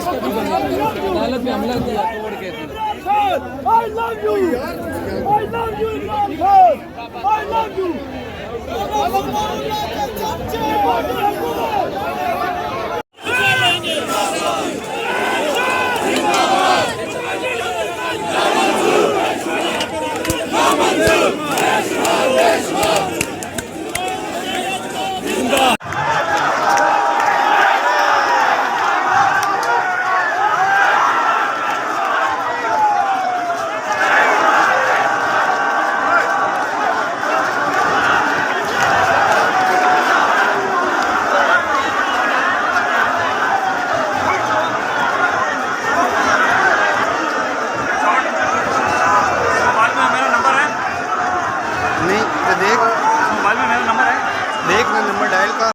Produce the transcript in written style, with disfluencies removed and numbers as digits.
अदालत में हमला किया तोड़ के I love you. I love you, Imran Khan. I love you. नहीं तो देख, मोबाइल में मेरा नंबर है। देख ना नंबर डायल कर।